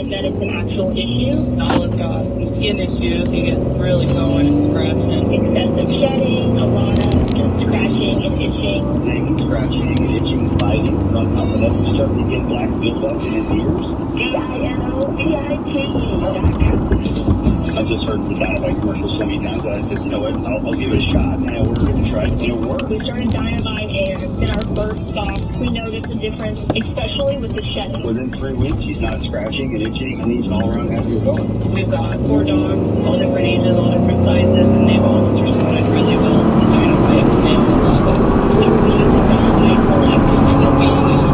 that it's an actual issue. Olive's got some skin issues. He gets really going and scratching. Excessive shedding, a lot of just scratching and itching. Scratching, itching, biting. On top of that, he's starting to get black buildup in his ears. DINOVITE.com. I just heard the Dynamite commercial so many times that I said, you know what, I'll give it a shot. And I ordered it and tried it, and it worked. We started Dynamite, and it's been our first stop. We noticed a difference, especially with the shedding. Within 3 weeks, he's not scratching and itching, and he's all around happy with dog. We've got 4 dogs, all different ages, all different sizes, and they've all responded really well to the Dynamite. They all love it. We use Dynamite for like the wheelbase.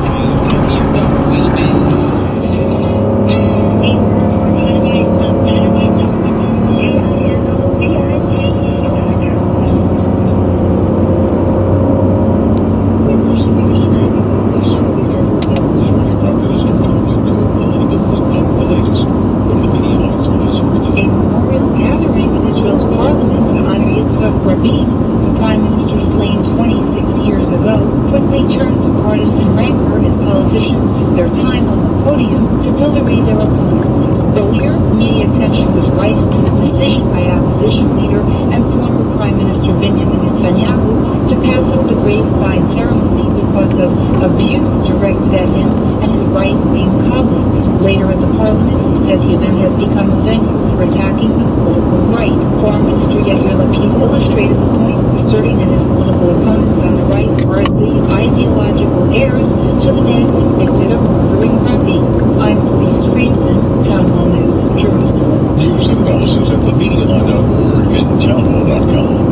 Quickly turned to partisan rancor as politicians used their time on the podium to pillory their opponents. Earlier, media attention was rife to the decision by opposition leader and former Prime Minister Benjamin Netanyahu to pass up the graveside ceremony because of abuse directed at him and his right-wing colleagues. Later at the parliament, he said the event has become a venue for attacking the political right. Foreign Minister Yair Lapid illustrated the point, asserting that his political opponents on the right are the ideological heirs to the man convicted of murdering Rabin. I'm Felice Friedson, Town Hall News, Jerusalem. News and analysis at themedialine.org and townhall.com.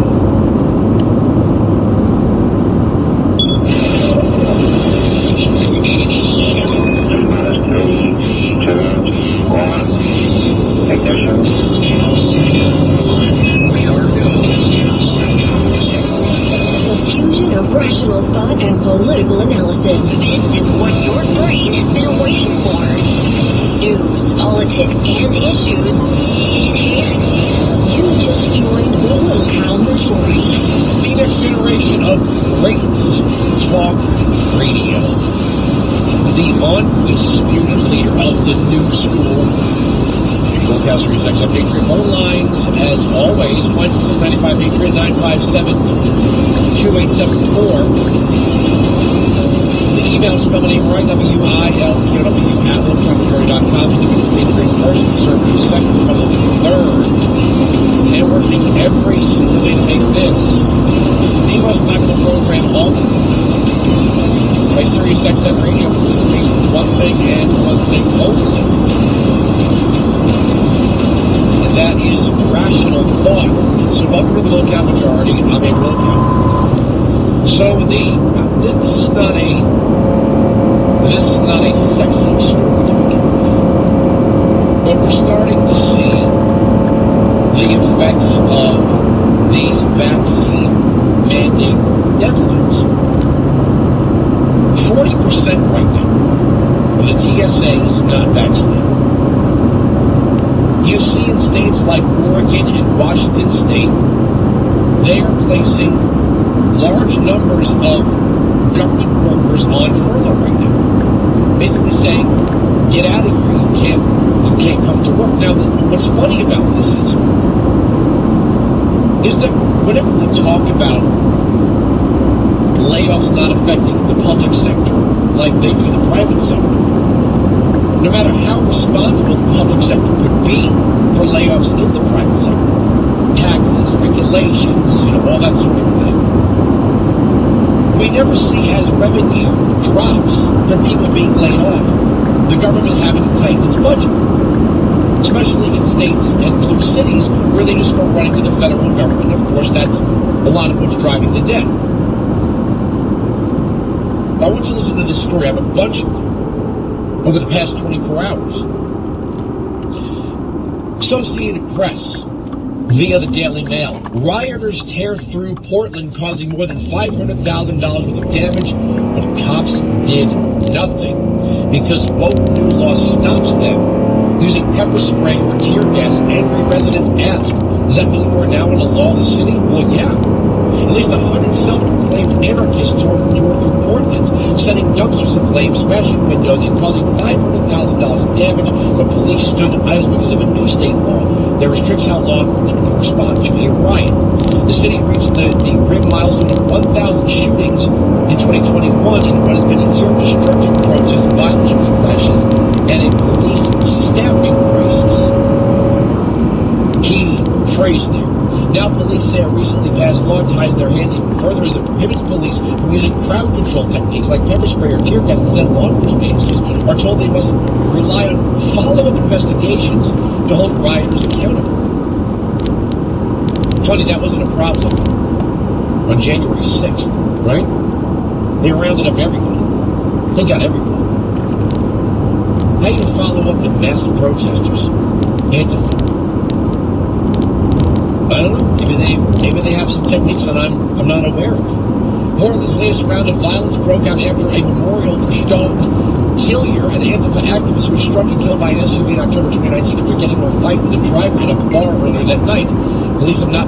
Rational thought and political analysis. This is what your brain has been waiting for. News, politics, and issues in hand. You just joined the locale majority. The next generation of great talk radio. The undisputed leader of the new school. Broadcaster is XM Patriot. Phone lines, as always, 1-695 Patriot 957-2874. The email is spelled WILPOW at localmajority.com. You can Patriot first, conservative second, Republican third. And working every single day to make this the most popular program Alta by Sirius XM Radio. It's based on one thing and one thing only. That is rational thought. So welcome to the locale majority. I'm a locale. So this is not a sexy story to begin with. But we're starting to see the effects of these vaccine mandate deadlines. 40% right now of the TSA is not vaccinated. You see in states like Oregon and Washington State, they are placing large numbers of government workers on furlough right now. Basically saying, get out of here, you can't come to work. Now, what's funny about this is that whenever we talk about layoffs not affecting the public sector like they do the private sector, no matter how responsible the public sector could be for layoffs in the private sector, taxes, regulations, all that sort of thing, we never see as revenue drops from people being laid off, the government having to tighten its budget, especially in states and blue cities where they just go running to the federal government. Of course, that's a lot of what's driving the debt. I want you to listen to this story. I have a bunch of them over the past 24 hours. Associated Press, via the Daily Mail. Rioters tear through Portland, causing more than $500,000 worth of damage, but cops did nothing because woke new law stops them using pepper spray or tear gas. Angry residents ask, does that mean we're now in a lawless city? Well, yeah. At least 100 self-proclaimed anarchists toured through Portland, setting dumpsters aflame, smashing windows, and causing $500,000 in damage, but police stood idle because of a new state law that restricts how law enforcement can respond to a riot. The city reached the grim milestone of 1,000 shootings in 2021 in what has been a year of destructive protests, violent street clashes, and a police staffing crisis. Key phrase there. Now police say a recently passed law ties their hands even further as it prohibits police from using crowd control techniques like pepper spray or tear gas instead. Law enforcement agencies are told they must rely on follow-up investigations to hold rioters accountable. Funny, that wasn't a problem on January 6th, right? They rounded up everyone. They got everyone. How do you follow up with massive protesters? Antifa. I don't know. Maybe they have some techniques that I'm not aware of. Portland's latest round of violence broke out after a memorial for Stone Killier, an Antifa activist who was struck and killed by an SUV in October 2019 after getting into a fight with a driver at a bar earlier that night. Police have not